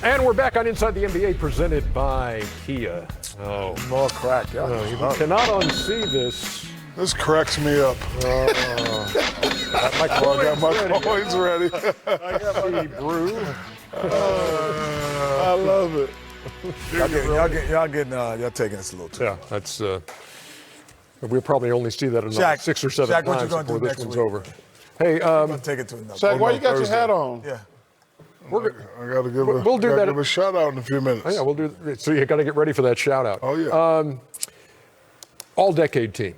And we're back on Inside the NBA, presented by Kia. Oh, more crack. you cannot unsee this. This cracks me up. I got my coins ready. I got my brew. I love it. Y'all taking this a little too. Yeah, that's. We'll probably only see that another 6 or 7 Shaq, what you times gonna before do this next one's week? over. Hey, Take it to another. Shaq, why you got Thursday. your hat on? Yeah. I got to give We'll do that. give a shout out in a few minutes. Oh, yeah, we'll do. So you got to get ready for that shout out. Oh yeah. All-decade team.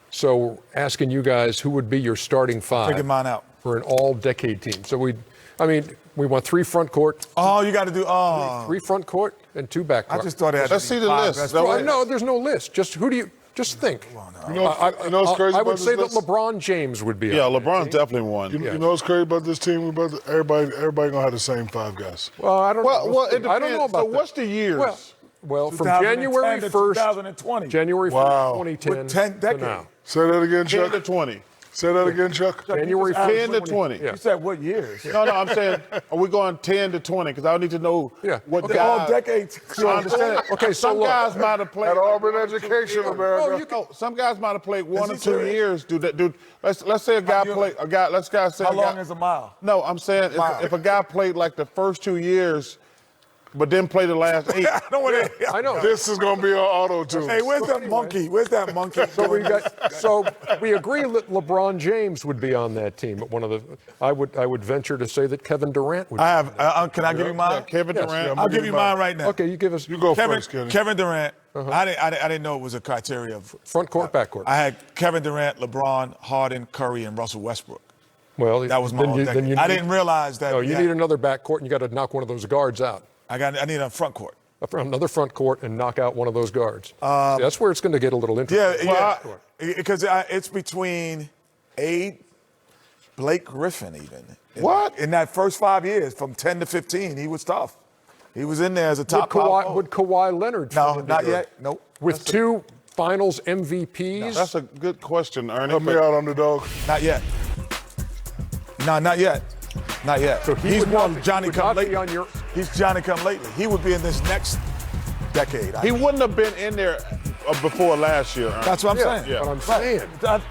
So asking you guys who would be your starting five Taking mine out. for an all-decade team. So we want 3 front court. Oh, you got to do. 3 front court and 2 back court. I just thought it had Let's to be see the 5 list. best No, players. No, there's no list. Just who do you? Just think. You know what's crazy I about would this say that list? LeBron James would be. Yeah, on that LeBron's team. definitely one. You know what's crazy about this team? Everybody gonna have the same 5 guys. Well, I don't know. Well, it depends. I don't know about so that. what's the years? Well, from 2010 January to 1st, 2020. January 1st, Wow. 2010 With 10 to decades. now. Say that again, 10 Chuck. to 20. Say that again, Chuck. January 10 to 1st, 20. Yeah. You said what years? No, I'm saying, are we going 10 to 20? Because I need to know what Okay. the All decades. So I understand. Okay, so some look. guys might have played At Auburn Education, America. No, some guys might have played 1 or he 2 serious? years. Let's say a guy played a guy. Let's say How a long guy, is a mile? No, I'm saying if a guy played like the first 2 years, but didn't play the last 8. I don't want to. I know. This is gonna be an auto tune. Hey, where's that monkey? Where's that monkey? So we agree that LeBron James would be on that team. But one of the, I would venture to say that Kevin Durant would. I have. Can I give you mine? Kevin Yes. Durant. Yeah, I'll give you mine right now. Okay, you give us You go Kevin, first, Kenny. Kevin Durant. I didn't know it was a criteria. front court, back court. I had Kevin Durant, LeBron, Harden, Curry, and Russell Westbrook. Well, That was my then all you, decade. then you I need- didn't realize that. No, you need another back court, and you got to knock one of those guards out. I need a front court. Another front court and knock out one of those guards. See, that's where it's going to get a little interesting. Because it's between Blake Griffin even. What? In that first 5 years, from 10 to 15, he was tough. He was in there as a top power forward. Would Kawhi Leonard? fit No, into not your- yet. Nope. With 2 Finals MVPs. That's a good question, Ernie. Help me out, underdog. Not yet. No, not yet. Not yet. So he he's would not more be- Johnny would come not be lately. on your- He's Johnny come lately. He would be in this next decade. He wouldn't have been in there before last year. Ernie. That's what I'm saying. yeah. But I'm saying.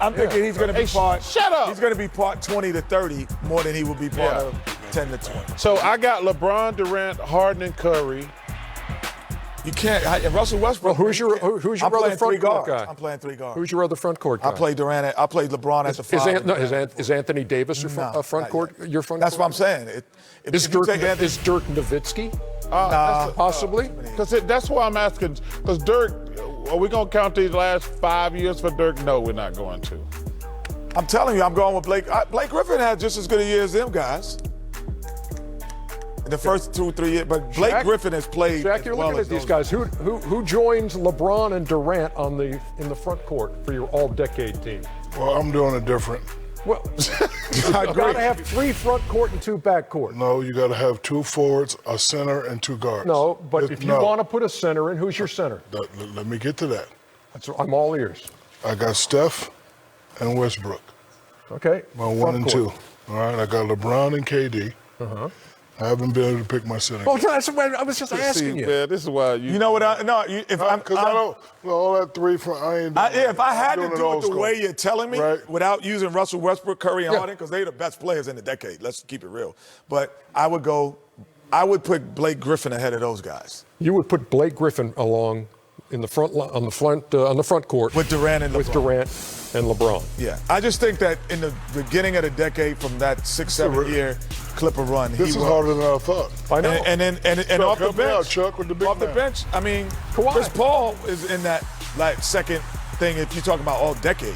I'm thinking he's going to be part. shut up. He's going to be part 20 to 30 more than he would be part of 10 to 20. So I got LeBron, Durant, Harden, and Curry. You can't. Russell Westbrook. Well, who's your I'm other playing front 3 court guards. guy? I'm playing 3 guards. Who's your other front court guy? I play Durant. I play LeBron at the 5. Is Anthony Davis your front not court? yet. Your front. That's court? what I'm saying. Is Dirk Nowitzki? Possibly. Because that's why I'm asking. Because Dirk, are we going to count these last 5 years for Dirk? No, we're not going to. I'm telling you, I'm going with Blake. Blake Griffin had just as good a year as them guys. In the first 2 or 3 years, but Blake Griffin has played. Jack, as you're well looking as at these those guys. Who joins LeBron and Durant in the front court for your all-decade team? Well, I'm doing it different. Well, you got to have 3 front court and 2 back court. No, you got to have 2 forwards, a center, and 2 guards. No, but if you want to put a center in, who's your center? Let me get to that. I'm all ears. I got Steph and Westbrook. Okay. My 1 and 2. All right, I got LeBron and KD. I haven't been able to pick my center. Well, that's what I was just asking you. Man, this is why you. You know what? If I'm, Because I don't, all that 3 from, I ain't doing if I had to I'm doing do it old the school. way you're telling me, Right. without using Russell Westbrook, Curry, and Harden, because they're the best players in the decade. Let's keep it real. But I would put Blake Griffin ahead of those guys. You would put Blake Griffin along in the front on the front court With Durant and LeBron. with Durant and LeBron. Yeah, I just think that in the beginning of the decade, from that 6-7 year Clipper run, This is harder than I thought. I know. And off the help me out, bench, Chuck, with the big off the man. bench. I mean, Kawhi. Chris Paul is in that second thing. If you're talking about all decade,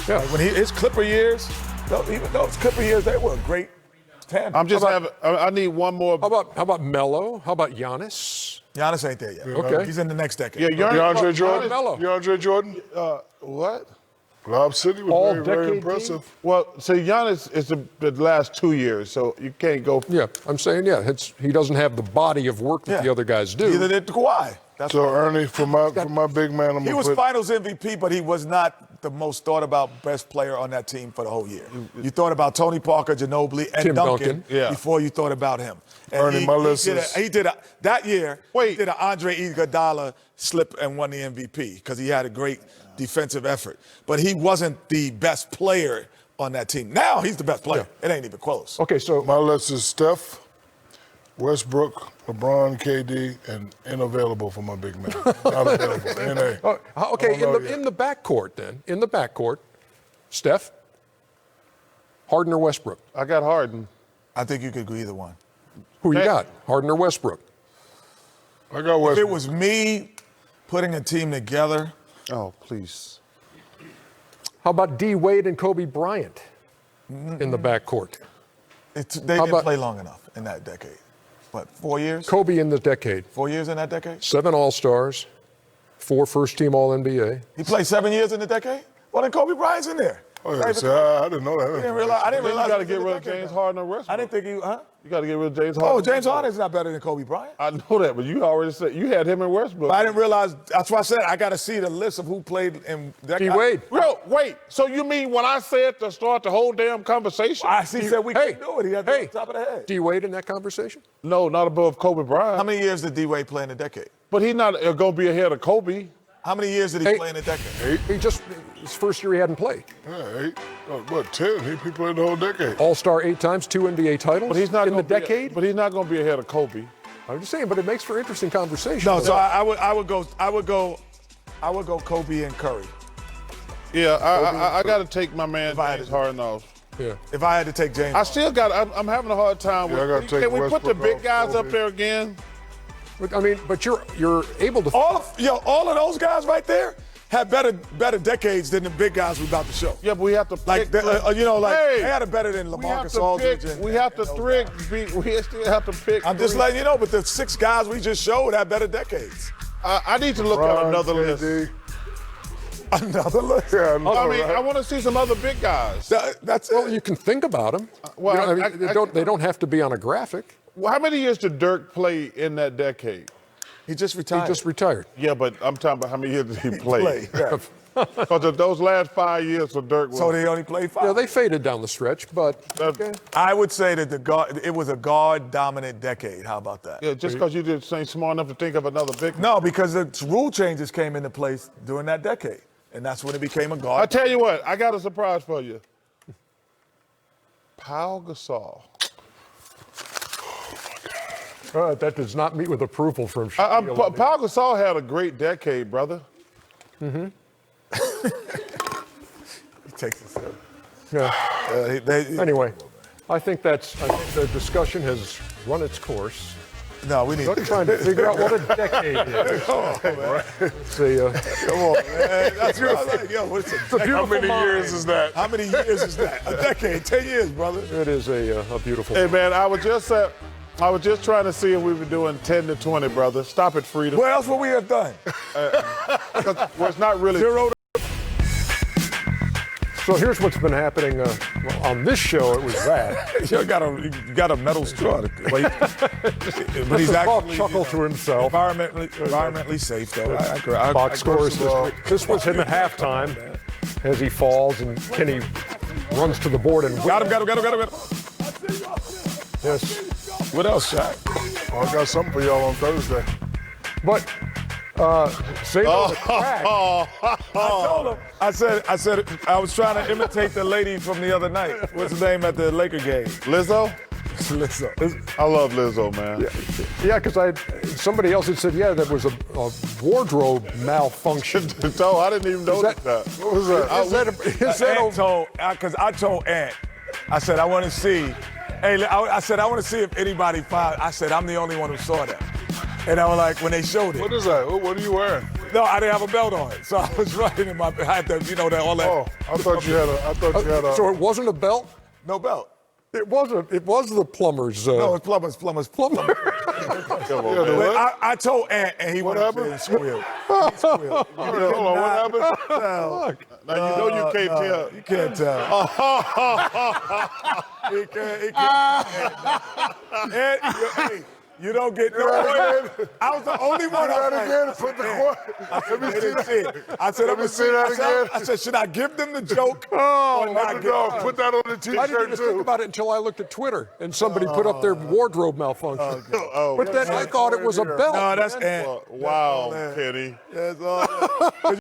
Yeah. Like when his Clipper years, even those Clipper years, they were a great tandem. I'm just having. I need one more. How about Melo? How about Giannis? Giannis ain't there yet. Okay. He's in the next decade. Yeah, DeAndre Jordan. Melo. DeAndre Jordan. What? Lob City was All very, very decade impressive. Well, so Giannis is the last 2 years, so you can't go. Yeah, I'm saying he doesn't have the body of work that the other guys do. Neither did Kawhi. So Ernie, for my big man, I'm He gonna was put Finals MVP, but he was not the most thought about best player on that team for the whole year. You thought about Tony Parker, Ginobili, and Tim Duncan Duncan. before you thought about him. And Ernie, my list that year, Wait. he did an Andre Iguodala slip and won the MVP because he had a great defensive effort. But he wasn't the best player on that team. Now he's the best player. It ain't even close. Okay, so My list is Steph, Westbrook, LeBron, KD, and unavailable for my big man. Not available. NA. okay, Oh, no, in the backcourt then, in the backcourt, Steph, Harden or Westbrook? I got Harden. I think you could go either one. Who you Hey. got, Harden or Westbrook? I got If Westbrook. it was me putting a team together, Oh, please. How about D. Wade and Kobe Bryant in the backcourt? they didn't about- play long enough in that decade. What, 4 years? Kobe in the decade, 4 years in that decade? 7 All-Stars, 4 first-team All-NBA. He played 7 years in the decade? Well, then Kobe Bryant's in there. Oh, yeah, see, I didn't know that. I didn't realize. Then you he got to was get in the rid of decade, James though. Harden or Westbrook. I didn't think he, huh? You got to get rid of James Harden. Oh, James Harden's not better than Kobe Bryant. I know that, but you already said you had him in Westbrook. But I didn't realize. That's why I said I got to see the list of who played in that. D. Wade. Bro, wait. So you mean when I said to start the whole damn conversation? I see. Said we Hey, couldn't do it. He had hey, the top of the head. D. Wade in that conversation? No, not above Kobe Bryant. How many years did D Wade play in the decade? But he's not going to be ahead of Kobe. How many years did he Hey. play in the decade? He just, his first year he hadn't played. Yeah, 8. What, 10? He played the whole decade. All-Star 8 times, 2 NBA titles But he's not in the gonna be- decade. But he's not going to be ahead of Kobe. I'm just saying, but it makes for interesting conversation. No, so I would go Kobe and Curry Yeah, I got to take my man I had James to- Harden off. Yeah. if I had to take James. I still got. I'm having a hard time with. Yeah, I gotta take Can we put the Westbrook big off guys up Kobe. there again? But, I mean, but you're able to. all of those guys right there had better decades than the big guys we about to show. Yeah, but we have to Like pick. they had it better than we have LaMarcus to Aldridge. pick. and- We have to and those three. guys. We still have to pick. I'm just three. letting you know, but the 6 guys we just showed had better decades. I need to look at LeBron, another KD. list. Another list. Yeah, I mean, I want to see some other big guys. That's Well, it. you can think about them. well, I mean, I- they don't have to be on a graphic. Well, how many years did Dirk play in that decade? He just He retired. just retired. Yeah, but I'm talking about how many years did he play? Yeah. Because of those last 5 years for Dirk was. So they only played 5. Yeah, they faded down the stretch, but okay. I would say that it was a guard-dominant decade. How about that? Yeah, just because you just ain't smart enough to think of another big. No, because the rule changes came into place during that decade, and that's when it became a I guard. tell you what, I got a surprise for you. Paul Gasol. That does not meet with approval from Shaquille O'Neal. Paul Gasol had a great decade, brother. He takes it serious. Yeah. Anyway, I think the discussion has run its course. No, we need. I'm trying to figure out what a decade is. It's a, Come on, man. That's what I like. Yo, what's a decade? How many years is that? How many years is that? A decade, 10 years, brother. it is a beautiful. Hey, man, I was just trying to see if we were doing 10 to 20, brother. Stop it, Freedom. What else would we have done? Well, it's not really. 0 to So here's what's been happening well, on this show. It was that. You got a metal straw. But he's Paul actually chuckled to himself. environmentally safe, though. Box scores. This was him at halftime as he falls and Kenny runs to the board and Got him. Yes. What else, Shaq? I got something for y'all on Thursday. But say no to crack. I told him. I said I was trying to imitate the lady from the other night. What's her name at the Laker game? Lizzo? Lizzo. I love Lizzo, man. Yeah, because somebody else had said, yeah, there was a wardrobe malfunction. So I didn't even notice that. What was that? Because I told Ant, I said I want to see. Hey, I said I want to see if anybody found. I said I'm the only one who saw that. And I was like, when they showed it. What is that? What are you wearing? No, I didn't have a belt on, so I was running in my. I had to, that all that. Oh, I thought you had a. So it wasn't a belt? No belt. It was the plumber's. No, it's plumbers. Come on, But what? I told Ant, and he What went up there happened? and squealed. Hold on, what happened? Tell. Now you know you can't tell. You can't tell. He can't. Ant, You don't get no point. I was the only one. Do that again and put the coin. Let me see that. I said, Let me see that again. I said, should I give them the joke? Oh, or not give underdog. Put that on the I didn't T-shirt even think too. about it until I looked at Twitter and somebody put up their wardrobe malfunction. But then I thought it was a belt. No, that's man. Ant. Wow, That's all that. Kenny. That's all that.